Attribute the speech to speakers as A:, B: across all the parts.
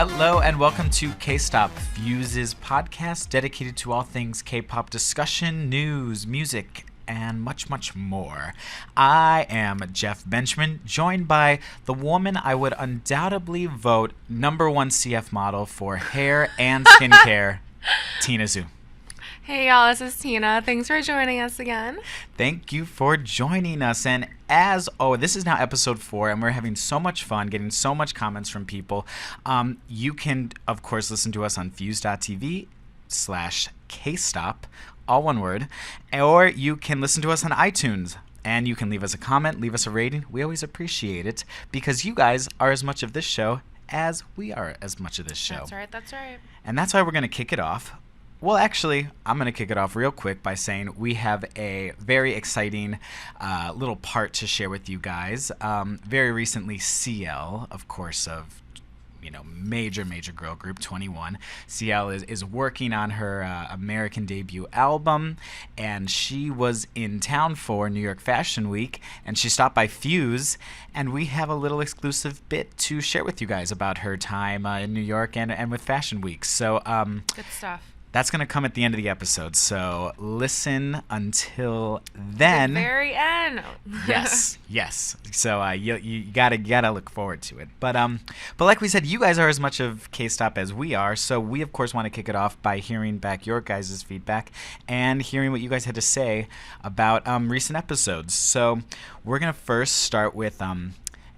A: Hello and welcome to K-Stop, Fuse's podcast dedicated to all things K-pop discussion, news, music, and much, much more. I am Jeff Benjamin, joined by the woman I would undoubtedly vote number one CF model for hair and skincare, Tina Zhu.
B: Hey y'all, this is Tina. Thanks for joining us again.
A: Thank you for joining us. And this is now episode 4, and we're having so much fun, getting so much comments from people. You can, of course, listen to us on fuse.tv/KStop, all one word, or you can listen to us on iTunes. And you can leave us a comment, leave us a rating. We always appreciate it because you guys are as much of this show as we are as much of this show.
B: That's right.
A: And that's why we're going to kick it off. Well, actually, I'm going to kick it off real quick by saying we have a very exciting little part to share with you guys. Very recently, CL, of course, of major girl group 21. CL is working on her American debut album, and she was in town for New York Fashion Week, and she stopped by Fuse, and we have a little exclusive bit to share with you guys about her time in New York and with Fashion Week. So,
B: good stuff.
A: That's going to come at the end of the episode, so listen until then.
B: The very end.
A: Yes. So you gotta look forward to it. But like we said, you guys are as much of K-Stop as we are, so we of course want to kick it off by hearing back your guys' feedback and hearing what you guys had to say about recent episodes. So we're gonna first start with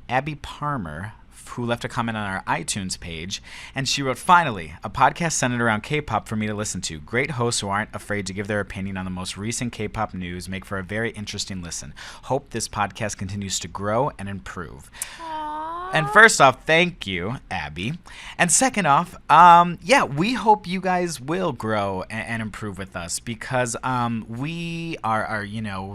A: Abby Palmer, who left a comment on our iTunes page, and she wrote, "Finally, a podcast centered around K-pop for me to listen to. Great hosts who aren't afraid to give their opinion on the most recent K-pop news make for a very interesting listen. Hope this podcast continues to grow and improve." And first off, thank you, Abby. And second off, we hope you guys will grow and improve with us because we are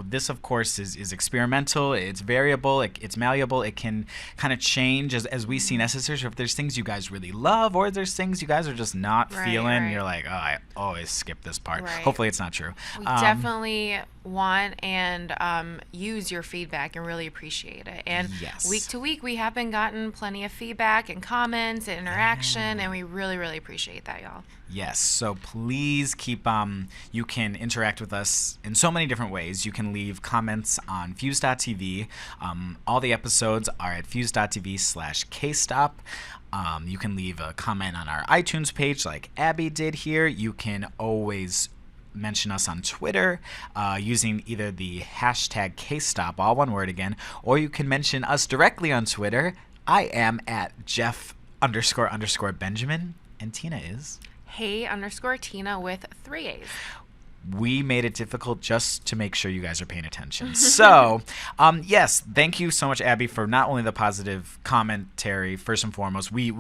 A: this of course is experimental, it's variable, it's malleable, it can kind of change as we see necessary. So if there's things you guys really love or there's things you guys are just not feeling,
B: right.
A: You're like, oh, I always skip this part.
B: Right.
A: Hopefully it's not true.
B: We definitely want and use your feedback and really appreciate it. And
A: yes.
B: Week to week, we have been gotten plenty of feedback and comments and interaction, and we really, really appreciate that, y'all.
A: Yes, so please keep, you can interact with us in so many different ways. You can leave comments on fuse.tv. All the episodes are at fuse.tv/KStop. You can leave a comment on our iTunes page like Abby did here. You can always mention us on Twitter using either the hashtag KStop, all one word again, or you can mention us directly on Twitter. I am at Jeff__Benjamin, and Tina is
B: Hey_Tina with 3 A's.
A: We made it difficult just to make sure you guys are paying attention. So, yes, thank you so much, Abby, for not only the positive commentary. First and foremost, we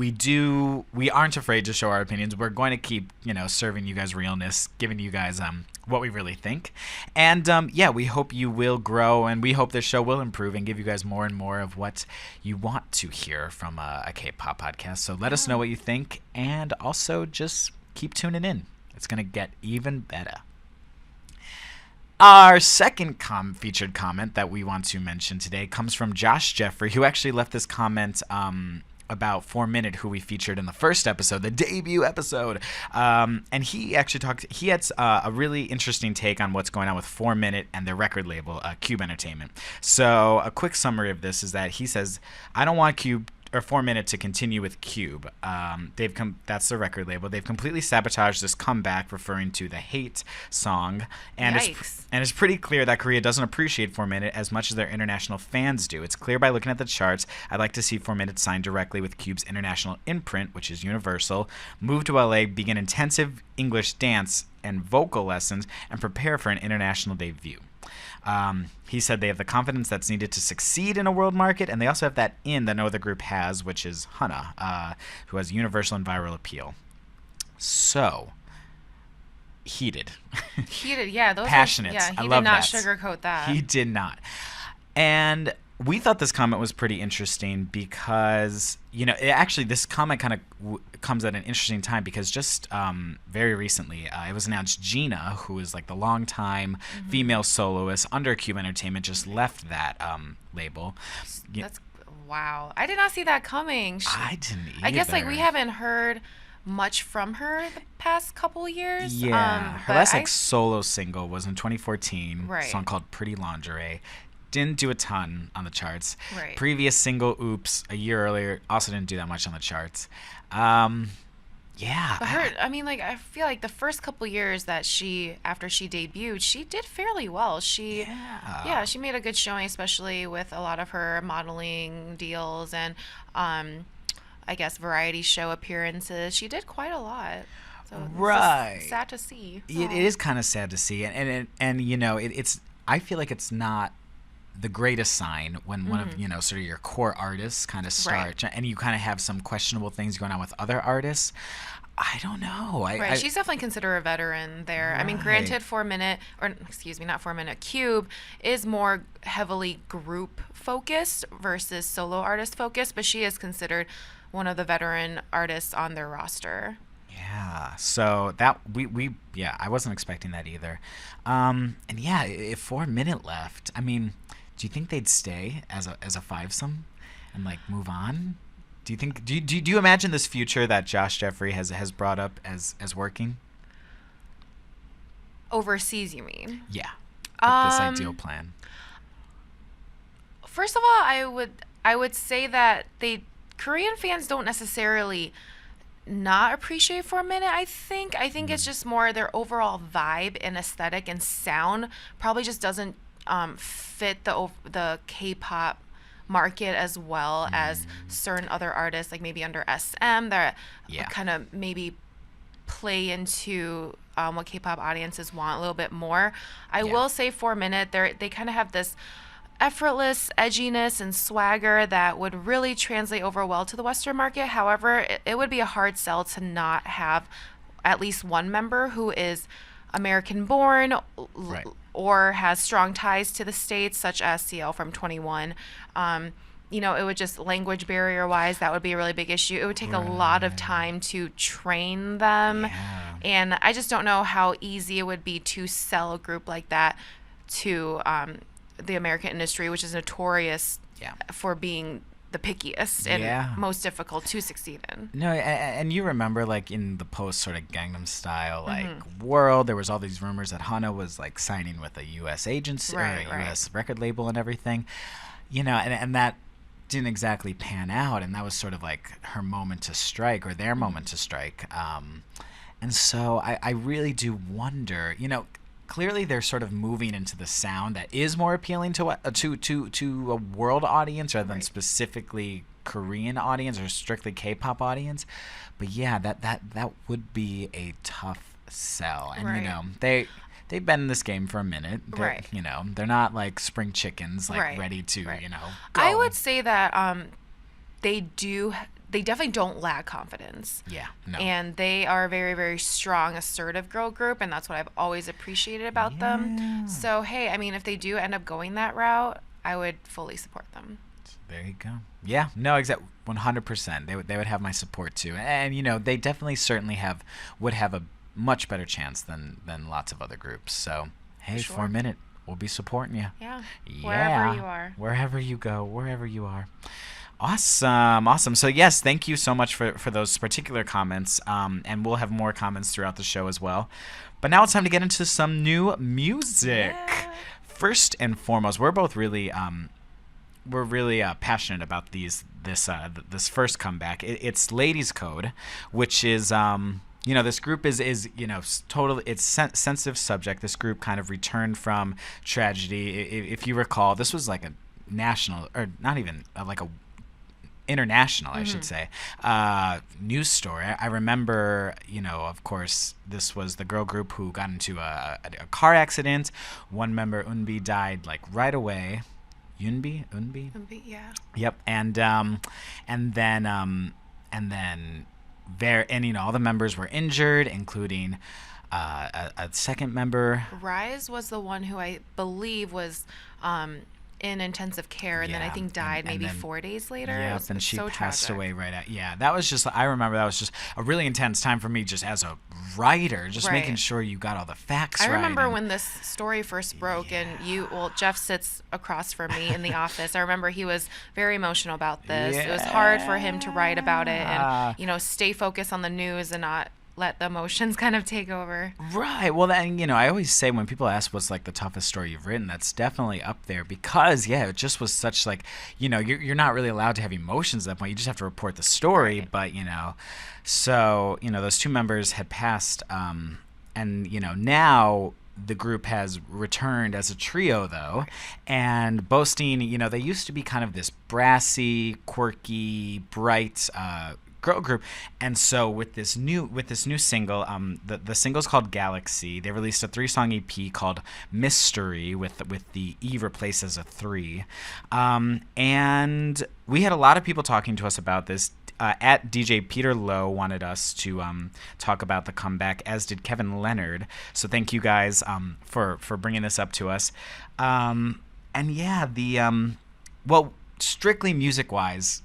A: aren't afraid to show our opinions. We're going to keep, serving you guys realness, giving you guys what we really think. And we hope you will grow, and we hope this show will improve and give you guys more and more of what you want to hear from a K-pop podcast. So let us know what you think, and also just keep tuning in. It's going to get even better. Our second featured comment that we want to mention today comes from Josh Jeffrey, who actually left this comment about 4 Minute, who we featured in the first episode, the debut episode. And he actually he had a really interesting take on what's going on with 4 Minute and their record label, Cube Entertainment. So a quick summary of this is that he says, "I don't want Cube or 4 Minute to continue with Cube. That's the record label. They've completely sabotaged this comeback," referring to the Hate song. And it's pretty clear that Korea doesn't appreciate 4 Minute as much as their international fans do. It's clear by looking at the charts. I'd like to see 4 Minute signed directly with Cube's international imprint, which is Universal, move to LA, begin intensive English dance and vocal lessons, and prepare for an international debut. He said they have the confidence that's needed to succeed in a world market, and they also have that that no other group has, which is Hana, who has universal and viral appeal. So, heated.
B: Heated, yeah.
A: Passionate.
B: He did not sugarcoat that.
A: He did not. And we thought this comment was pretty interesting because, this comment kind of comes at an interesting time because just very recently, it was announced Gina, who is like the longtime female soloist under Cube Entertainment, just left that label.
B: That's Wow. I did not see that coming.
A: I didn't either.
B: I guess like we haven't heard much from her the past couple years.
A: Yeah. Her last like solo single was in 2014.
B: Right.
A: A song called Pretty Lingerie. Didn't do a ton on the charts.
B: Right.
A: Previous single, Oops, a year earlier, also didn't do that much on the charts. Yeah.
B: But I feel like the first couple years that after she debuted, she did fairly well. She made a good showing, especially with a lot of her modeling deals and, I guess, variety show appearances. She did quite a lot. So
A: right.
B: It's sad to see.
A: It is kind of sad to see, and you know, it's. I feel like it's not the greatest sign when one of, you know, sort of your core artists kind of start, and you kind of have some questionable things going on with other artists. I don't know.
B: She's definitely considered a veteran there. Right. I mean, granted, not 4 Minute, Cube is more heavily group focused versus solo artist focused, but she is considered one of the veteran artists on their roster.
A: Yeah. So that I wasn't expecting that either. And yeah, if 4 Minute left, I mean, do you think they'd stay as a fivesome and like move on? Do you think? Do you imagine this future that Josh Jeffrey has brought up as working?
B: Overseas, you mean?
A: Yeah. This ideal plan.
B: First of all, I would say that Korean fans don't necessarily not appreciate 4 Minute. I think it's just more their overall vibe and aesthetic and sound probably just doesn't fit the K-pop market as well as certain other artists, like maybe under SM, that kind of maybe play into what K-pop audiences want a little bit more. I will say 4 Minute, they kind of have this effortless edginess and swagger that would really translate over well to the Western market. However, it would be a hard sell to not have at least one member who is American born or has strong ties to the States, such as CL from 21. You know, it would just, language barrier wise, that would be a really big issue. It would take a lot of time to train them.
A: Yeah.
B: And I just don't know how easy it would be to sell a group like that to the American industry, which is notorious for being the pickiest and most difficult to succeed in.
A: No, and you remember, like, in the post sort of Gangnam Style like world, there was all these rumors that Hana was like signing with a U.S. agency or a U.S. record label and everything, you know, and that didn't exactly pan out, and that was sort of like her moment to strike, or their moment to strike. And so I really do wonder, you know, clearly they're sort of moving into the sound that is more appealing to a world audience rather than specifically Korean audience or strictly K-pop audience. But yeah, that would be a tough sell. And you know, they've been in this game for a minute. You know, they're not like spring chickens, like ready to, you know, go.
B: I would say that they definitely don't lack confidence.
A: Yeah, no.
B: And they are a very, very strong, assertive girl group, and that's what I've always appreciated about them. So, hey, I mean, if they do end up going that route, I would fully support them.
A: There you go. Yeah, no, exactly, 100%. They would have my support too. And, you know, they definitely certainly would have a much better chance than lots of other groups. So, hey, 4 Minute, we'll be supporting you.
B: Yeah, wherever you are.
A: Wherever you go, wherever you are. Awesome. So yes, thank you so much for those particular comments, and we'll have more comments throughout the show as well. But now it's time to get into some new music. Yeah. First and foremost, we're both really passionate about this first comeback. It's Ladies Code, which is you know, this group is you know, totally, it's sensitive subject. This group kind of returned from tragedy. If you recall, this was like a national, or not even like a international, I should say, news story. I remember, you know, of course, this was the girl group who got into a car accident. One member, Eunbi, died like right away. Eunbi, yeah. Yep, and then you know, all the members were injured, including a second member.
B: Rise was the one who I believe was in intensive care, and then I think died maybe 4 days later.
A: Yep, and she
B: so
A: passed
B: tragic.
A: away right at. Yeah, that was just. I remember that was just a really intense time for me, just as a writer, just making sure you got all the facts right.
B: I remember when this story first broke, and Jeff sits across from me in the office. I remember he was very emotional about this. It was hard for him to write about it and stay focused on the news and not let the emotions kind of take over.
A: Right. Well, then, I always say when people ask what's like the toughest story you've written, that's definitely up there because, it just was such like, you're not really allowed to have emotions at that point. You just have to report the story. Right. But, so, those two members had passed and, now the group has returned as a trio, though. Right. And Boasting, they used to be kind of this brassy, quirky, bright girl group, and so with this new single, the single's called Galaxy. They released a 3-song EP called Mystery with the E replaced as a 3, and we had a lot of people talking to us about this. At DJ Peter Lowe wanted us to talk about the comeback, as did Kevin Leonard. So thank you guys for bringing this up to us. And yeah, well, strictly music wise,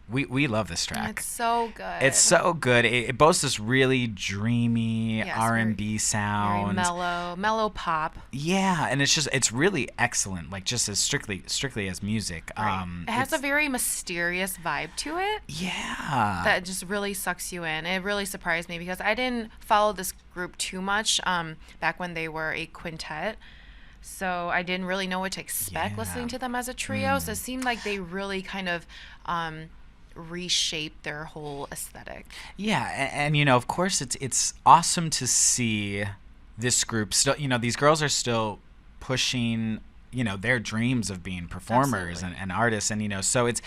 A: we love this track.
B: It's so good.
A: It's so good. It boasts this really dreamy R&B sound.
B: Very mellow pop.
A: Yeah, and it's really excellent. Like just as strictly as music.
B: Right. It has a very mysterious vibe to it.
A: Yeah.
B: That just really sucks you in. It really surprised me because I didn't follow this group too much back when they were a quintet. So I didn't really know what to expect listening to them as a trio. So it seemed like they really kind of reshape their whole aesthetic.
A: Yeah, and of course it's awesome to see this group still. These girls are still pushing their dreams of being performers and artists, and so it's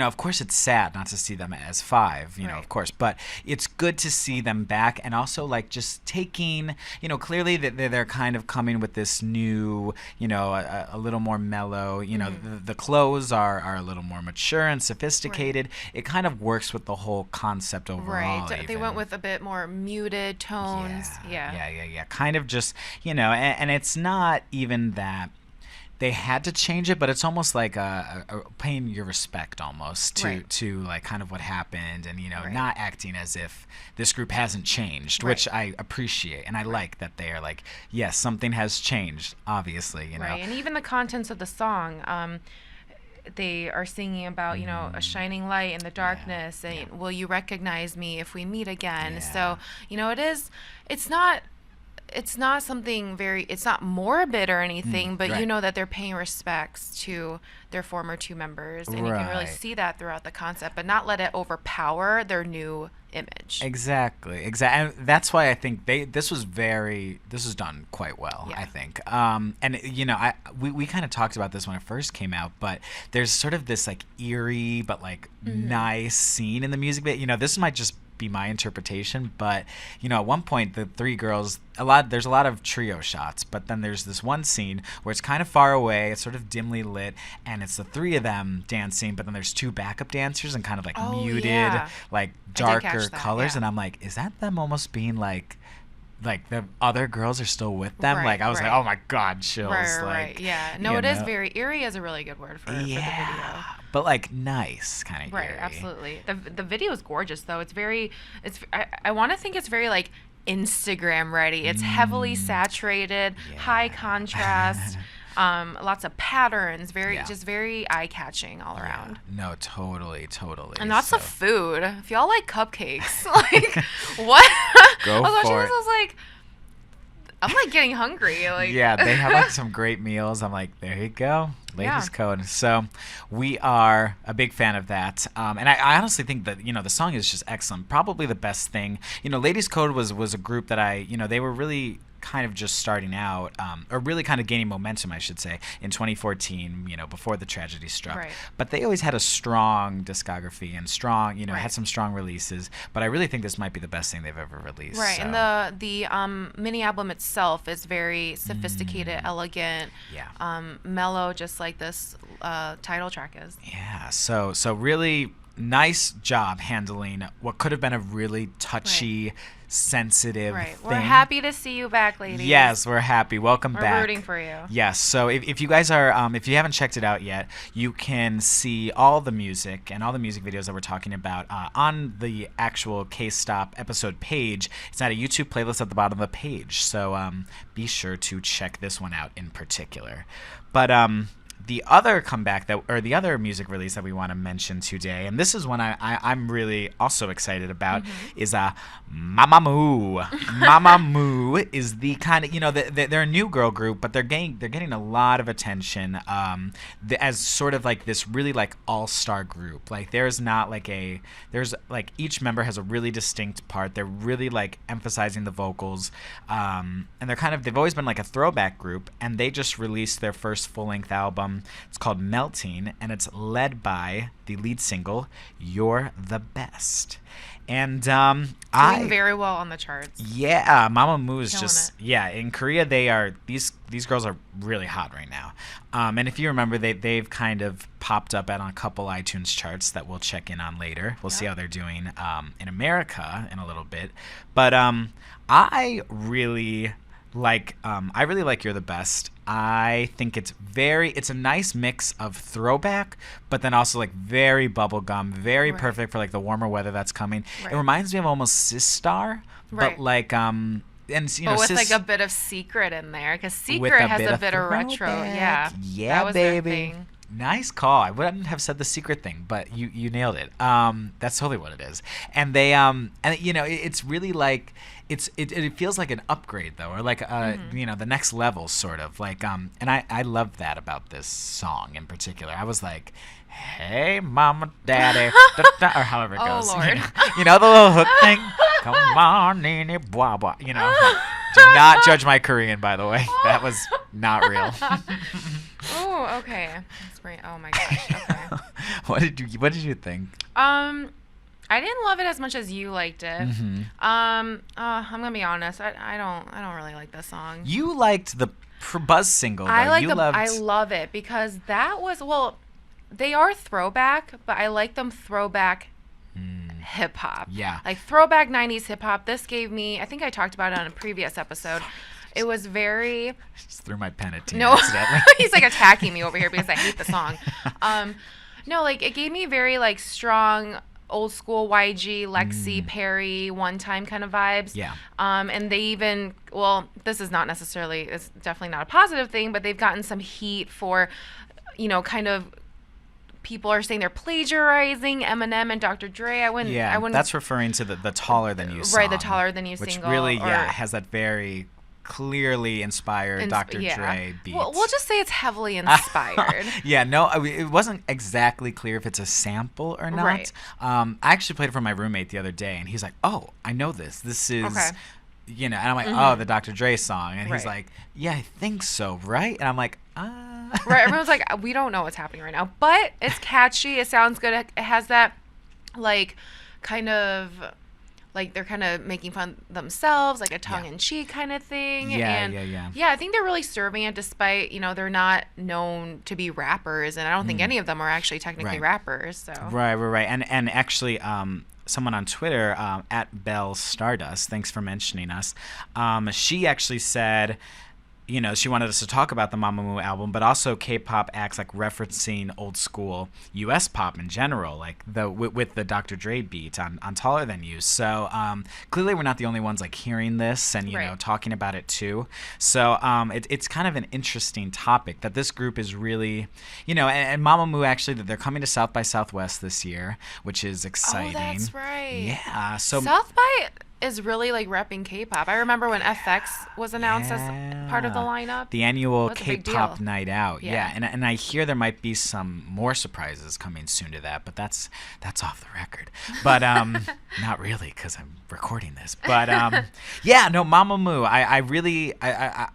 A: of course it's sad not to see them as 5,
B: right.
A: Of course, but it's good to see them back, and also like just taking, clearly that they're kind of coming with this new, a little more mellow, the clothes are a little more mature and sophisticated. Right. It kind of works with the whole concept overall.
B: Right. They went with a bit more muted tones.
A: Yeah. Kind of just, and it's not even that they had to change it, but it's almost like a paying your respect almost to like kind of what happened, and not acting as if this group hasn't changed, which I appreciate, and I like that they are like, yes, something has changed, obviously,
B: Right, and even the contents of the song, they are singing about a shining light in the darkness, and will you recognize me if we meet again? Yeah. So it's not something it's not morbid or anything, but that they're paying respects to their former 2 members, and you can really see that throughout the concept, but not let it overpower their new image.
A: Exactly. And that's why I think this was done quite well, I think. And we kind of talked about this when it first came out, but there's sort of this like eerie but like nice scene in the music video. This might just be my interpretation, but at one point the 3 girls, there's a lot of trio shots, but then there's this one scene where it's kind of far away, it's sort of dimly lit, and it's the 3 of them dancing, but then there's 2 backup dancers and kind of like muted, like darker colors, and I'm like, is that them almost being like the other girls are still with them? Like I was like, oh my god, chills.
B: Right. Yeah. No, it is very eerie is a really good word for the video.
A: But like nice kind of eerie.
B: Right, absolutely. The video is gorgeous though. I want to think it's very like Instagram ready. It's heavily saturated, high contrast. Lots of patterns, just very eye-catching all around.
A: No, totally.
B: And lots of food. If y'all like cupcakes, like what?
A: Go for it.
B: I was like, I'm like getting hungry. Like
A: they have like some great meals. I'm like, there you go, Ladies Code. So we are a big fan of that. And I honestly think that the song is just excellent. Probably the best thing. Ladies Code was a group that they were really kind of just starting out, or really kind of gaining momentum, I should say, in 2014, before the tragedy struck.
B: Right.
A: But they always had a strong discography and strong, had some strong releases. But I really think this might be the best thing they've ever released.
B: Right,
A: so.
B: And the mini album itself is very sophisticated, elegant, mellow, just like this title track is.
A: Yeah, so really nice job handling what could have been a really touchy, sensitive
B: Right.
A: thing.
B: We're happy to see you back, ladies.
A: Yes, we're happy. Welcome back.
B: We're rooting for you.
A: Yes. So if you guys are, if you haven't checked it out yet, you can see all the music and all the music videos that we're talking about on the actual K-Stop episode page. It's at a YouTube playlist at the bottom of the page. So be sure to check this one out in particular. But the other the other music release that we want to mention today, and this is one I'm really also excited about, is MAMAMOO. MAMAMOO is the kind of, they're a new girl group, but they're getting a lot of attention as sort of like this really like all-star group. Like there's like each member has a really distinct part. They're really like emphasizing the vocals, and they've always been like a throwback group, and they just released their first full-length album. It's called Melting, and it's led by the lead single, You're the Best. And
B: doing very well on the charts.
A: Yeah, MAMAMOO is
B: Killing
A: just
B: it.
A: yeah. In Korea, they are these girls are really hot right now. And if you remember, they've kind of popped up on a couple iTunes charts that we'll check in on later. We'll see how they're doing in America in a little bit. But I really like You're the Best. I think it's a nice mix of throwback, but then also like very bubblegum, very perfect for like the warmer weather that's coming. It reminds me of almost Sistar, but like and
B: with like a bit of Secret in there, because Secret has a bit of retro. Yeah,
A: yeah,
B: that was
A: baby.
B: their thing.
A: Nice call. I wouldn't have said the Secret thing, but you nailed it. That's totally what it is. And they it's really like it feels like an upgrade though, or like the next level sort of like and I love that about this song in particular. I was like, hey mama daddy da, da, or however it goes.
B: Lord.
A: The little hook thing. Come on, nene, blah blah. Do not judge my Korean, by the way. That was not real.
B: Oh, okay. That's great. Oh my gosh. Okay.
A: What did you think?
B: I didn't love it as much as you liked it. I'm gonna be honest. I don't really like this song.
A: You liked the Buzz single, though.
B: I love it because that was they are throwback, but I like them throwback hip hop.
A: Yeah.
B: Like throwback 90s hip hop. This gave me, I think I talked about it on a previous episode. It was very.
A: I just threw my pen at Tina
B: No,
A: accidentally.
B: he's like attacking me over here because I hate the song. No, like it gave me very like strong old school YG, Lexi, Perry, One Time kind of vibes.
A: Yeah.
B: And they even, this is not necessarily, it's definitely not a positive thing, but they've gotten some heat for, kind of. People are saying they're plagiarizing Eminem and Dr. Dre. I wouldn't.
A: That's referring to the Taller Than You song.
B: Right, the Taller Than You
A: which
B: single.
A: Which really, has that very clearly inspired Dr. Dre beat.
B: We'll just say it's heavily inspired.
A: It wasn't exactly clear if it's a sample or not.
B: Right.
A: I actually played it for my roommate the other day, and he's like, "Oh, I know this. This is."
B: Okay.
A: And I'm like, "Oh, the Dr. Dre song," and he's like, "Yeah, I think so, right?" And I'm like,
B: Right, everyone's like, we don't know what's happening right now, but it's catchy. It sounds good. It has that, like, kind of, like they're kind of making fun of themselves, like a tongue-in-cheek kind of thing. Yeah, I think they're really serving it, despite they're not known to be rappers, and I don't think any of them are actually technically rappers. So
A: right, and actually, someone on Twitter at Belle Stardust, thanks for mentioning us. She actually said. She wanted us to talk about the MAMAMOO album, but also K-pop acts like referencing old school U.S. pop in general, like with the Dr. Dre beat on Taller Than You. So clearly we're not the only ones like hearing this and talking about it too. So it's kind of an interesting topic that this group is really, and MAMAMOO actually they're coming to South by Southwest this year, which is exciting.
B: Oh, that's right.
A: Yeah. So
B: South by is really like repping K-pop. I remember when FX was announced as part of the lineup.
A: The annual K-pop night out. Yeah. And I hear there might be some more surprises coming soon to that, but that's off the record. But not really, because I'm recording this. But MAMAMOO. I really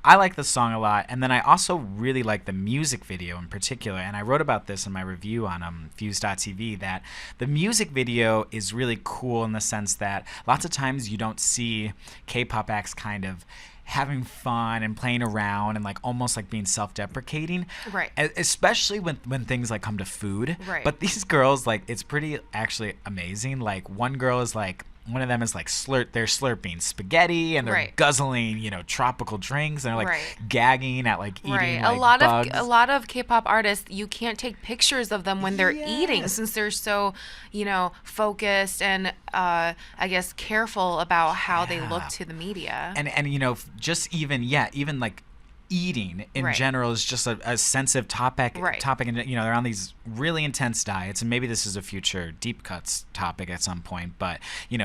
A: like the song a lot, and then I also really like the music video in particular. And I wrote about this in my review on Fuse.tv that the music video is really cool in the sense that lots of times you don't see K-pop acts kind of having fun and playing around and like almost like being self-deprecating,
B: right?
A: Especially when things like come to food,
B: right?
A: But these girls, like, it's pretty actually amazing. Like one girl is like one of them is like they're slurping spaghetti and they're
B: Right.
A: guzzling, tropical drinks, and they're like
B: Right.
A: gagging at like eating
B: Right.
A: like bugs.
B: A lot of K-pop artists, you can't take pictures of them when they're eating
A: Yes.
B: since they're so, focused and I guess careful about how they look to the media.
A: And just even like eating in
B: Right.
A: general is just a sensitive topic.
B: Right.
A: And they're on these really intense diets, and maybe this is a future deep cuts topic at some point. But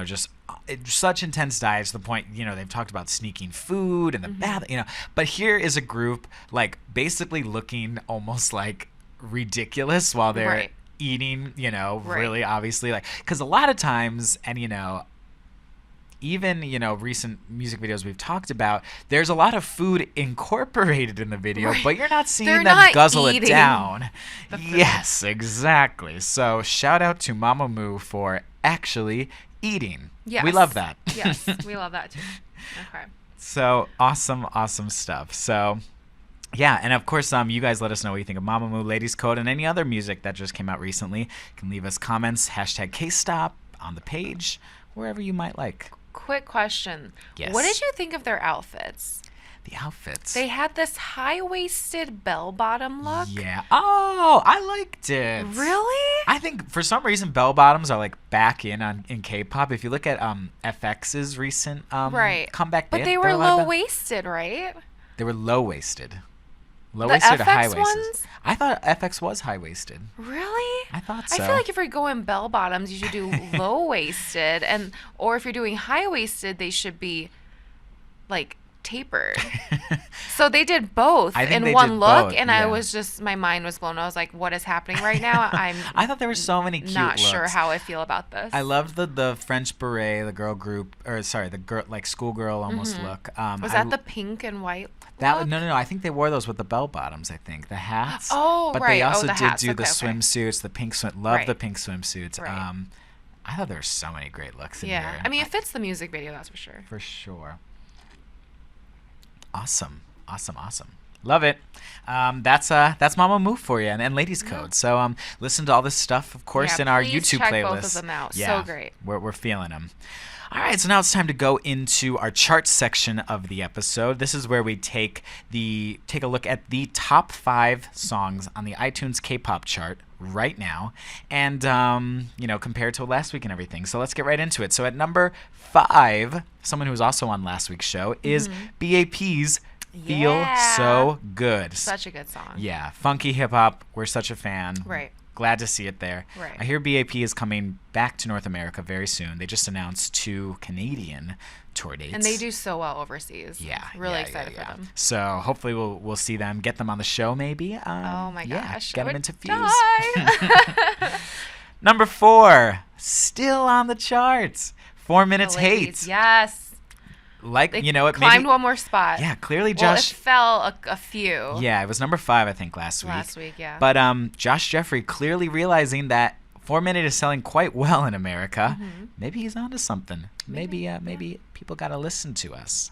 A: just such intense diets to the point they've talked about sneaking food in the bath. But here is a group like basically looking almost like ridiculous while they're
B: Right.
A: eating.
B: Right.
A: Really obviously like because a lot of times and even recent music videos we've talked about, there's a lot of food incorporated in the video,
B: Right.
A: but you're not seeing
B: They're
A: them
B: not
A: guzzle it
B: eating
A: down.
B: the food.
A: Yes, exactly. So shout out to MAMAMOO for actually eating.
B: Yes.
A: We love that.
B: Yes, we love that too. Okay.
A: So awesome stuff. So yeah, and of course, you guys let us know what you think of MAMAMOO, Ladies Code, and any other music that just came out recently. You can leave us comments, #KStop on the page, wherever you might like.
B: Quick question.
A: Yes.
B: What did you think of their outfits?
A: The outfits.
B: They had this high-waisted bell-bottom look.
A: Yeah. Oh, I liked it.
B: Really?
A: I think for some reason bell bottoms are like back in K-pop. If you look at FX's recent
B: Right.
A: comeback,
B: But they were low-waisted, right?
A: They were low-waisted. Low-waisted or
B: FX
A: high-waisted?
B: ones?
A: I thought FX was high-waisted.
B: Really?
A: I thought so.
B: I feel like if you're going bell bottoms, you should do low waisted, or if you're doing high waisted, they should be like tapered. So they did both in one look, and I was just my mind was blown. I was like, "What is happening right now?"
A: I thought there were so many cute
B: not
A: looks.
B: sure how I feel about this.
A: I loved the French beret, the girl group, or sorry, the girl like schoolgirl almost look.
B: Was that the pink and white?
A: That
B: look?
A: no. I think they wore those with the bell bottoms. I think the hats.
B: Oh,
A: but
B: right.
A: they also
B: the
A: did
B: hats.
A: do the
B: Okay.
A: swimsuits, the pink swim. Love
B: Right.
A: the pink swimsuits.
B: Right.
A: I thought there were so many great looks in
B: Yeah,
A: here.
B: I mean, it fits the music video, that's for sure.
A: For sure. Awesome. Love it. That's MAMAMOO for you and Ladies Code. So listen to all this stuff, of course,
B: Yeah,
A: in our
B: please
A: YouTube
B: check
A: playlist.
B: both of them out.
A: Yeah,
B: So great.
A: We're feeling them. All right, so now it's time to go into our chart section of the episode. This is where we take a look at the top 5 songs on the iTunes K-pop chart right now, and compared to last week and everything. So let's get right into it. So at number 5, someone who was also on last week's show is BAP's "Feel
B: Yeah.
A: So Good."
B: Such a good song.
A: Yeah, funky hip hop. We're such a fan.
B: Right.
A: Glad to see it there.
B: Right.
A: I hear BAP is coming back to North America very soon. They just announced 2 Canadian tour dates.
B: And they do so well overseas.
A: Yeah.
B: Really excited for them.
A: So hopefully we'll see them, get them on the show maybe.
B: Oh my gosh.
A: Get
B: I
A: them
B: would
A: into Fuse.
B: die.
A: Number 4, still on the charts. 4 Minutes
B: The
A: Hate.
B: ladies, yes.
A: Like,
B: They
A: it
B: climbed
A: maybe,
B: one more spot.
A: Yeah, clearly
B: Well,
A: Josh.
B: it fell a few.
A: Yeah, it was number 5, I think, last week.
B: Last week, yeah.
A: But Josh Jeffrey clearly realizing that 4 Minute is selling quite well in America. Maybe he's onto something. Maybe people got to listen to us.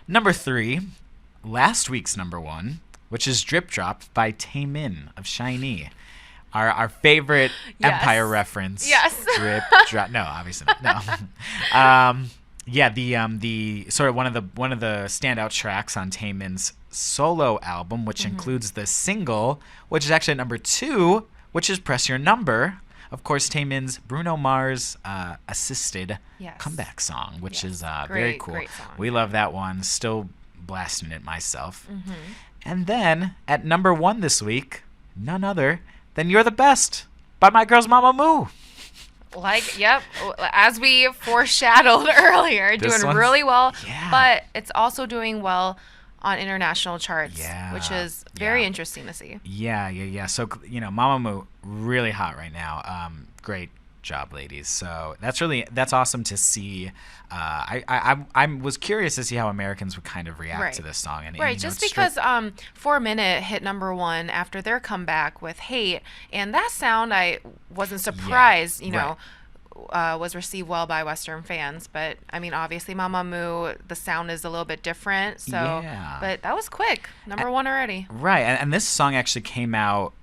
A: Number 3, last week's number 1, which is Drip Drop by Taemin of SHINee. Our favorite
B: Yes.
A: Empire reference.
B: Yes.
A: Drip Drop. No, obviously not. No. Yeah, the sort of one of the standout tracks on Taemin's solo album, which includes the single, which is actually at number 2, which is "Press Your Number." Of course, Taemin's Bruno Mars assisted comeback song, which is very cool.
B: Great song.
A: We love that one. Still blasting it myself. And then at number 1 this week, none other than "You're the Best" by my girls MAMAMOO.
B: Yep. As we foreshadowed earlier,
A: This
B: doing
A: one's-
B: really well.
A: yeah.
B: But it's also doing well on international charts,
A: Yeah.
B: which is very
A: Yeah.
B: interesting to see.
A: Yeah. So, MAMAMOO, really hot right now. Great job, ladies. So that's awesome to see. I was curious to see how Americans would kind of react to this song. And,
B: Right, just because 4 Minute hit number 1 after their comeback with Hate, and that sound I wasn't surprised, was received well by Western fans. But I mean, obviously, MAMAMOO, the sound is a little bit different. So,
A: Yeah.
B: but that was quick, number 1 already.
A: Right, and this song actually came out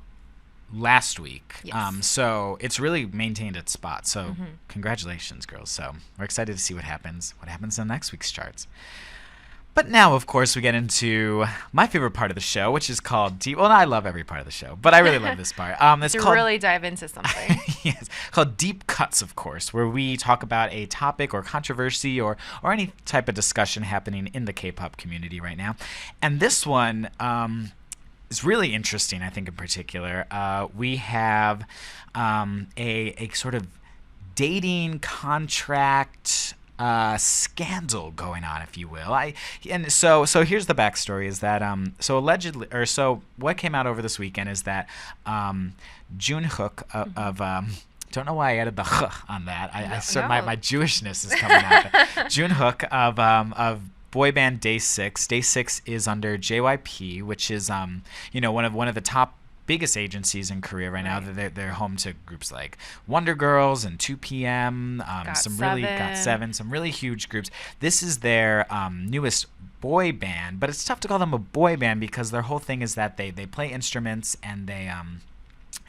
A: last week.
B: Yes.
A: So it's really maintained its spot. So congratulations, girls. So we're excited to see what happens in next week's charts. But now, of course, we get into my favorite part of the show, which is called Deep. Well, I love every part of the show, but I really love this part. It's called,
B: really dive into something.
A: yes, called Deep Cuts, of course, where we talk about a topic or controversy or any type of discussion happening in the K-pop community right now. And this one is really interesting, I think, in particular. We have a sort of dating contract scandal going on, if you will. So here's the backstory: is that so what came out over this weekend is that Junhyeok of don't know why I added the on that. My Jewishness is coming out. Junhyeok of boy band DAY6. DAY6 is under JYP, which is one of the top biggest agencies in Korea right now. They're home to groups like Wonder Girls and 2PM, GOT7, some really huge groups. This is their newest boy band, but it's tough to call them a boy band because their whole thing is that they play instruments and they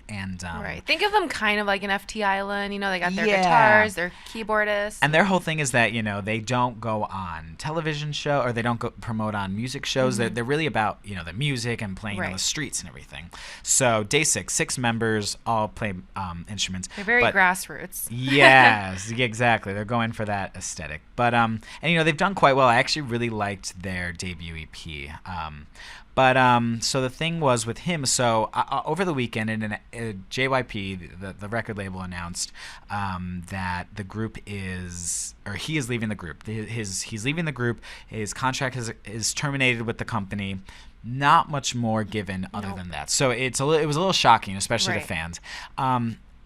A: right.
B: Think of them kind of like an FT Island. They got their guitars, their keyboardists.
A: And their whole thing is that, they don't go on television show or they don't go promote on music shows. They're really about, the music and playing on the streets and everything. So DAY6, 6 members, all play instruments.
B: They're very grassroots.
A: Yes, exactly. They're going for that aesthetic. But, they've done quite well. I actually really liked their debut EP. But so the thing was with him, so over the weekend, JYP, the record label, announced that the group he is leaving the group. He's leaving the group. His contract is terminated with the company. Not much more given other than that. So it was a little shocking, especially to fans.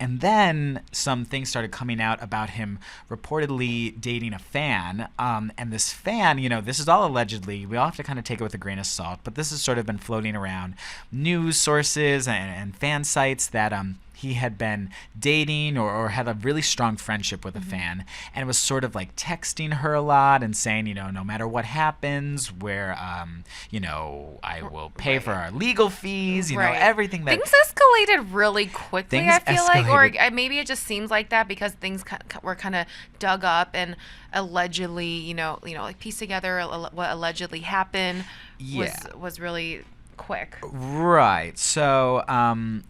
A: And then some things started coming out about him reportedly dating a fan. And this fan, this is all allegedly. We all have to kind of take it with a grain of salt. But this has sort of been floating around news sources and fan sites that he had been dating or had a really strong friendship with a fan. And was sort of like texting her a lot and saying, no matter what happens, I will pay for our legal fees, everything that...
B: Things escalated really quickly, I feel like. Or maybe it just seems like that because things were kind of dug up and allegedly, like pieced together what allegedly happened was really quick.
A: Right. So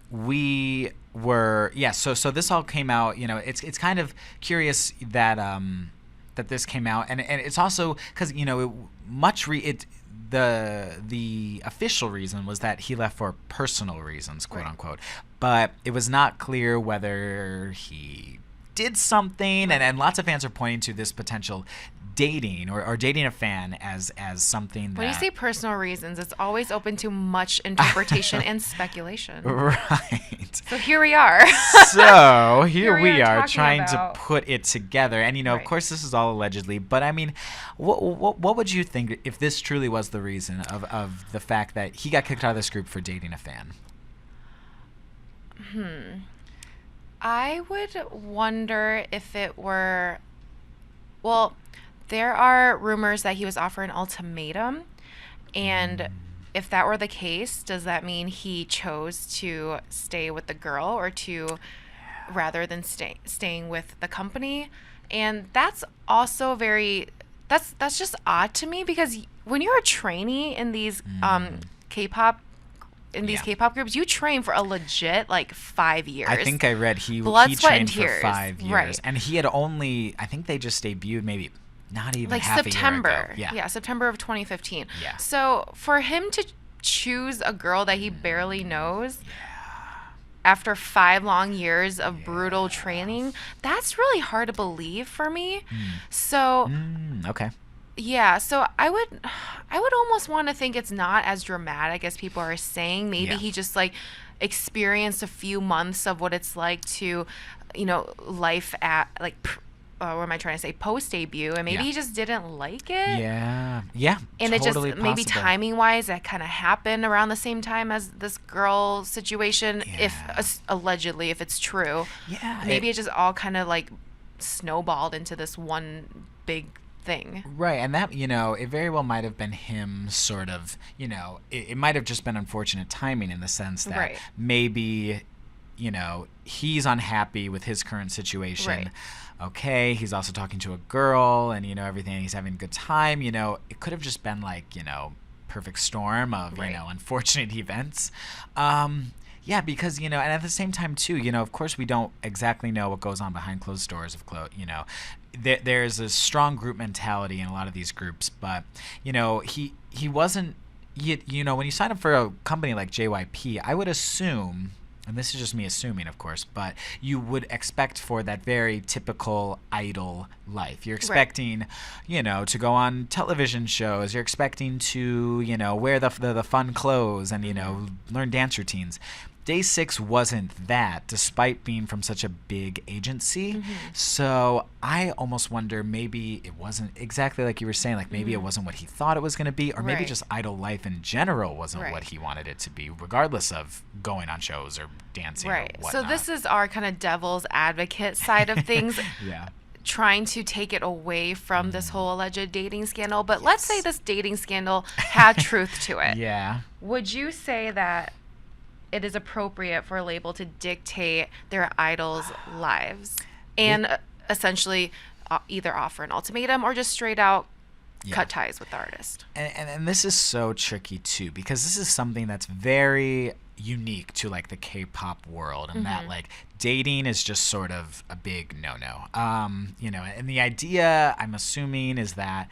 A: we were so this all came out. It's kind of curious that that this came out, and it's also because the official reason was that he left for personal reasons, quote unquote, but it was not clear whether he did something, and lots of fans are pointing to this potential dating or dating a fan as something that...
B: When you say personal reasons, it's always open to much interpretation and speculation.
A: Right.
B: So here we are.
A: So here we are trying to put it together. And, of course, this is all allegedly. But, I mean, what would you think if this truly was the reason of the fact that he got kicked out of this group for dating a fan?
B: I would wonder if it were... Well... There are rumors that he was offered an ultimatum, and if that were the case, does that mean he chose to stay with the girl or rather than staying with the company? And that's also that's just odd to me because when you're a trainee in these K-pop K-pop groups, you train for a legit 5 years.
A: I think I read he trained for 5 years, and he had only, I think they just debuted maybe. Not even half
B: September.
A: A year ago.
B: Yeah, September of 2015.
A: Yeah.
B: So for him to choose a girl that he barely knows after 5 long years of brutal training, that's really hard to believe for me. So
A: okay.
B: Yeah, so I would almost want to think it's not as dramatic as people are saying. Maybe he just experienced a few months of what it's like to, life at what am I trying to say? Post debut, and maybe he just didn't like it.
A: Yeah.
B: And
A: totally
B: it just maybe timing wise, that kind of happened around the same time as this girl situation. If allegedly, if it's true, maybe it just all kind of snowballed into this one big thing.
A: Right, and that it very well might have been him. Sort of, it might have just been unfortunate timing in the sense that maybe he's unhappy with his current situation.
B: Right.
A: Okay, he's also talking to a girl, and everything. He's having a good time. It could have just been like perfect storm of
B: Right.
A: unfortunate events. Yeah, because and at the same time too, of course we don't exactly know what goes on behind closed doors of there's a strong group mentality in a lot of these groups, but he wasn't. When you sign up for a company like JYP, I would assume, and this is just me assuming, of course, but you would expect for that very typical idol life. You're expecting, to go on television shows. You're expecting to, wear the fun clothes and, learn dance routines. DAY6 wasn't that, despite being from such a big agency.
B: Mm-hmm.
A: So I almost wonder maybe it wasn't exactly like you were saying, like maybe it wasn't what he thought it was going to be, or maybe just idol life in general wasn't what he wanted it to be, regardless of going on shows or dancing or whatnot.
B: So this is our kind of devil's advocate side of things.
A: Yeah.
B: Trying to take it away from this whole alleged dating scandal. But let's say this dating scandal had truth to it.
A: Yeah.
B: Would you say that it is appropriate for a label to dictate their idols' lives and essentially either offer an ultimatum or just straight out cut ties with the artist?
A: And this is so tricky too, because this is something that's very unique to like the K-pop world, and that like dating is just sort of a big no-no. And the idea, I'm assuming, is that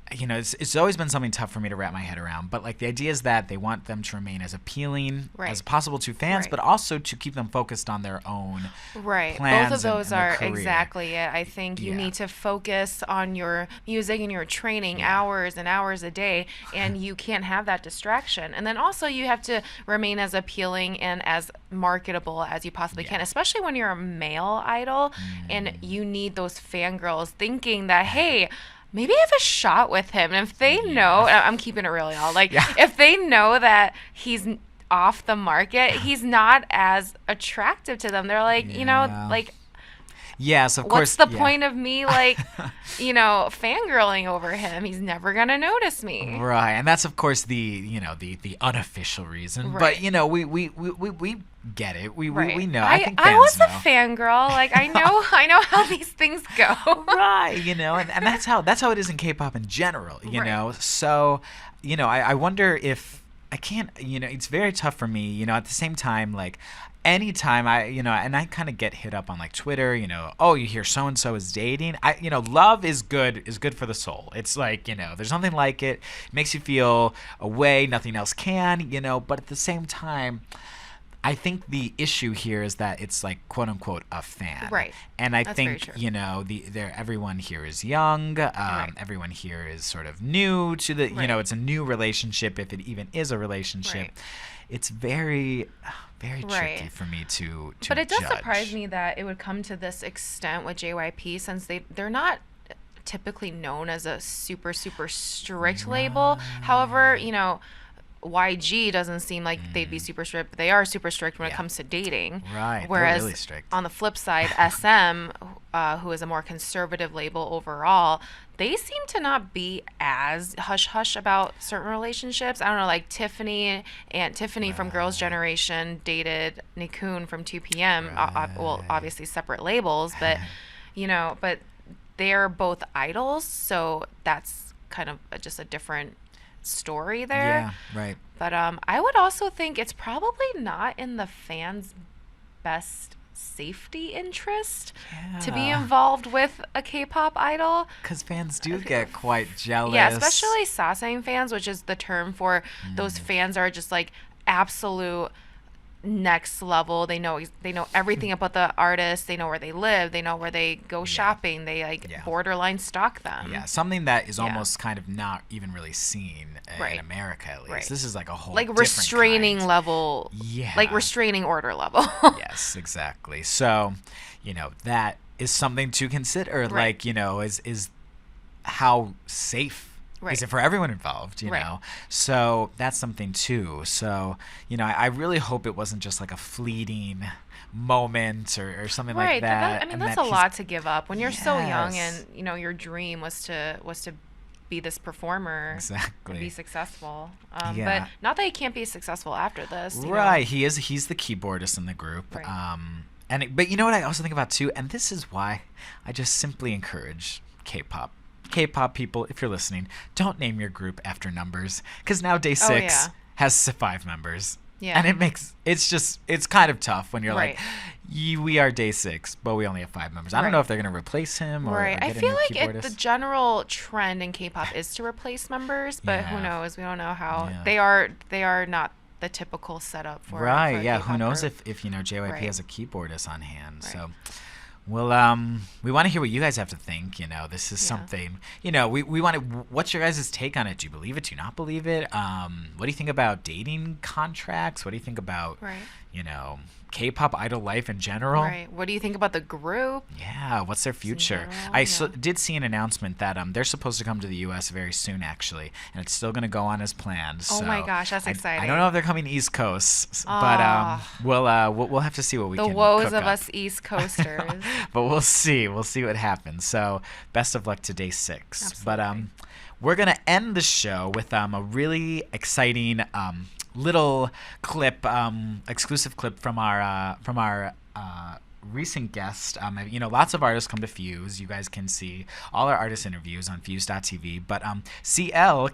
A: it's always been something tough for me to wrap my head around, but like the idea is that they want them to remain as appealing as possible to fans, but also to keep them focused on their own plans.
B: Both of those
A: and
B: are
A: career.
B: Exactly it. I think you need to focus on your music and your training hours and hours a day, and you can't have that distraction. And then also you have to remain as appealing and as marketable as you possibly can, especially when you're a male idol and you need those fangirls thinking that, hey, maybe I have a shot with him. And if they know, I'm keeping it real, y'all. Like, if they know that he's off the market, he's not as attractive to them. They're like, like,
A: yes, of course.
B: What's the point of me, like, fangirling over him? He's never gonna notice me.
A: Right, and that's of course the unofficial reason. Right. But we get it. We know. I think fans
B: I was
A: know.
B: a fangirl. Like I know how these things go.
A: Right. And that's how it is in K-pop in general. You know. So I wonder if I can't. It's very tough for me. At the same time, like. Anytime and I kind of get hit up on like Twitter, oh, you hear so and so is dating. Love is good for the soul. It's like, there's nothing like it. It makes you feel a way nothing else can, but at the same time, I think the issue here is that it's like quote unquote a fan.
B: Right.
A: And I
B: That's
A: think, everyone here is young. Everyone here is sort of new to the, it's a new relationship, if it even is a relationship.
B: Right.
A: It's very tricky for me to
B: But it does
A: judge.
B: surprise me that it would come to this extent with JYP, since they're not typically known as a super strict label. However, YG doesn't seem like they'd be super strict, but they are super strict when it comes to dating.
A: Right.
B: Whereas
A: they're really strict.
B: On the flip side, SM, who is a more conservative label overall, they seem to not be as hush-hush about certain relationships. I don't know, like Tiffany from Girls' Generation dated Nikun from 2PM. Well, obviously separate labels, but, but they're both idols, so that's kind of just a different story there.
A: Yeah, right.
B: But I would also think it's probably not in the fans' best safety interest to be involved with a K-pop idol,
A: because fans do get quite jealous.
B: Yeah, especially sasaeng fans, which is the term for those fans are just like absolute next level. They know everything about the artist. They know where they live. They know where they go shopping. They borderline stalk them.
A: Yeah, something that is almost kind of not even really seen in America, at least.
B: Right.
A: This is like a whole
B: like
A: different
B: restraining
A: kind.
B: Level.
A: Yeah.
B: Like restraining order level.
A: Yes, exactly. So, that is something to consider.
B: Right.
A: Like, is how safe.
B: Right.
A: Is it for everyone involved, know? So that's something too. So, I really hope it wasn't just like a fleeting moment or something like that.
B: That's a lot to give up when you're so young, and your dream was to be this performer
A: Exactly.
B: and be successful.
A: Yeah.
B: But not that he can't be successful after this.
A: Right. He's the keyboardist in the group.
B: Right.
A: But you know what I also think about too, and this is why I just simply encourage K-pop. K-pop people, if you're listening, don't name your group after numbers, because now Day6 has 5 members.
B: Yeah.
A: And it's kind of tough when you're
B: right.
A: like, we are Day6, but we only have 5 members. I don't know if they're going to replace him or
B: right.
A: get
B: I feel like
A: the
B: general trend in K-pop is to replace members, but who knows? We don't know how they are not the typical setup for
A: right.
B: For a
A: yeah.
B: K-pop
A: Who knows
B: group.
A: if JYP has a keyboardist on hand?
B: Right.
A: So. Well, we want to hear what you guys have to think. This is something. We want to. What's your guys' take on it? Do you believe it? Do you not believe it? What do you think about dating contracts? What do you think about, K-pop idol life in general?
B: Right. What do you think about the group?
A: Yeah. What's their future? I did see an announcement that they're supposed to come to the U.S. very soon, actually, and it's still going to go on as planned.
B: Oh
A: so
B: my gosh, that's exciting!
A: I don't know if they're coming East Coast, but we'll have to see what we can.
B: The woes
A: cook
B: of
A: up.
B: us East Coasters.
A: But we'll see. We'll see what happens. So best of luck to Day6.
B: Absolutely.
A: But we're gonna end the show with a really exciting little clip, exclusive clip from our recent guest. Lots of artists come to Fuse. You guys can see all our artist interviews on Fuse.tv. But CL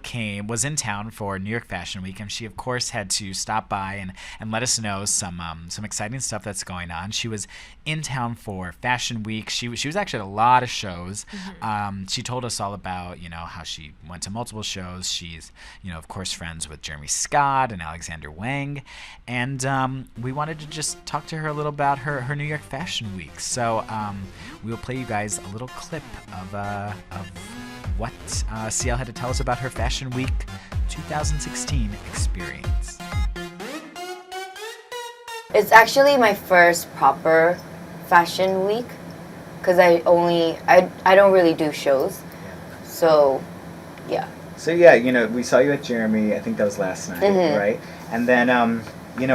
A: was in town for New York Fashion Week, and she of course had to stop by and let us know some exciting stuff that's going on. She was in town for Fashion Week. She was actually at a lot of shows. Mm-hmm. She told us all about how she went to multiple shows. She's of course friends with Jeremy Scott and Alexander Wang, and we wanted to just talk to her a little about her New York Fashion Week. So we will play you guys a little clip of what CL had to tell us about her Fashion Week 2016 experience.
C: It's actually my first proper fashion week because I don't really do shows. So, yeah.
D: So yeah, we saw you at Jeremy. I think that was last night,
C: Mm-hmm.
D: right? And then,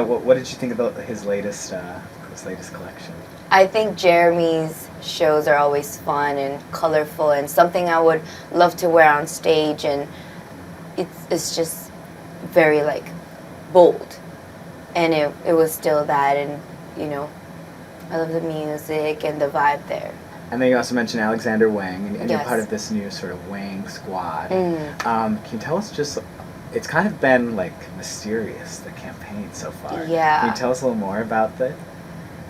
D: what did you think about his latest collection?
C: I think Jeremy's shows are always fun and colorful and something I would love to wear on stage, and it's just very bold, and it was still that, and I love the music and the vibe there.
D: And then you also mentioned Alexander Wang, and
C: Yes.
D: you're part of this new sort of Wang squad.
C: Mm.
D: Can you tell us it's kind of been mysterious, the campaign so far.
C: Yeah.
D: Can you tell us a little more about that?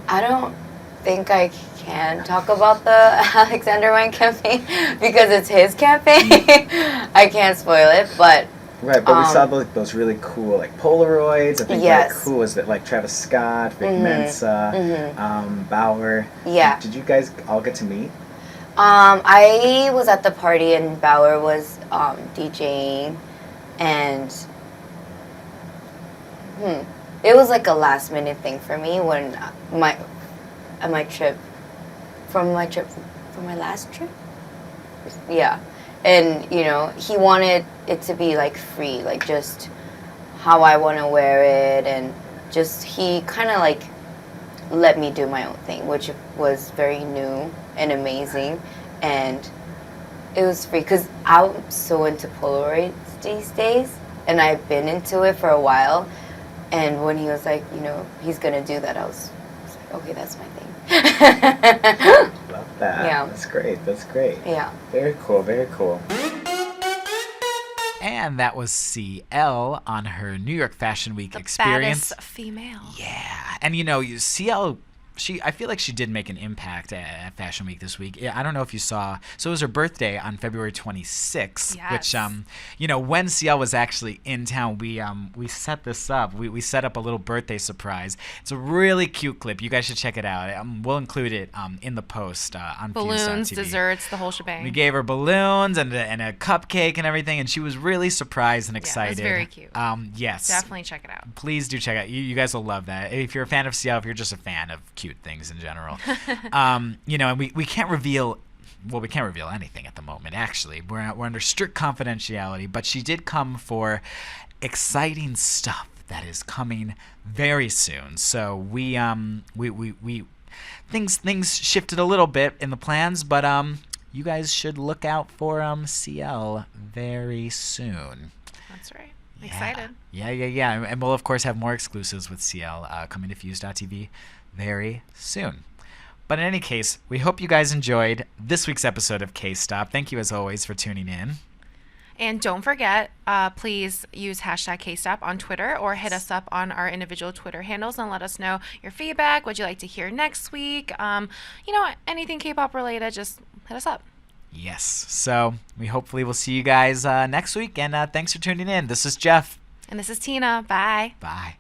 C: I don't think I can talk about the Alexander Wang campaign because it's his campaign. I can't spoil it, but
D: Right, but we saw those really cool Polaroids. I think
C: Yes.
D: who was it? Travis Scott, Vic Mensa, Bauer.
C: Yeah.
D: Did you guys all get to meet?
C: I was at the party and Bauer was DJing, and it was a last minute thing for me when from my last trip. Yeah. And, he wanted it to be, free, just how I want to wear it. And just, he kind of, let me do my own thing, which was very new and amazing. And it was free, because I'm so into Polaroids these days. And I've been into it for a while. And when he was he's going to do that, I was like, okay, that's my thing.
D: Love that.
C: Yeah.
D: That's great.
C: Yeah.
D: Very cool, very cool.
A: And that was CL on her New York Fashion Week
B: The
A: experience.
B: baddest female.
A: Yeah. And CL, I feel like she did make an impact at Fashion Week this week. I don't know if you saw. So it was her birthday on February 26th,
B: Yes.
A: which when CL was actually in town, we set this up. We set up a little birthday surprise. It's a really cute clip. You guys should check it out. We'll include it in the post on
B: Balloons,
A: Fuse.tv.
B: desserts, the whole shebang.
A: We gave her balloons and a cupcake and everything, and she was really surprised and excited.
B: Yeah, it was very cute.
A: Yes.
B: Definitely check it out.
A: Please do check it out. You guys will love that. If you're a fan of CL, if you're just a fan of cute things in general. And we can't reveal anything at the moment, actually. We're under strict confidentiality, but she did come for exciting stuff that is coming very soon. So we things shifted a little bit in the plans, but you guys should look out for CL very soon.
B: That's right.
A: Yeah.
B: Excited.
A: Yeah. And we'll, of course, have more exclusives with CL coming to Fuse.tv very soon. But in any case, we hope you guys enjoyed this week's episode of K-Stop. Thank you, as always, for tuning in.
B: And don't forget, please use hashtag K-Stop on Twitter or hit us up on our individual Twitter handles and let us know your feedback. What you'd like to hear next week? Anything K-pop related, just hit us up.
A: Yes. So we hopefully will see you guys next week. And thanks for tuning in. This is Jeff.
B: And this is Tina. Bye.
A: Bye.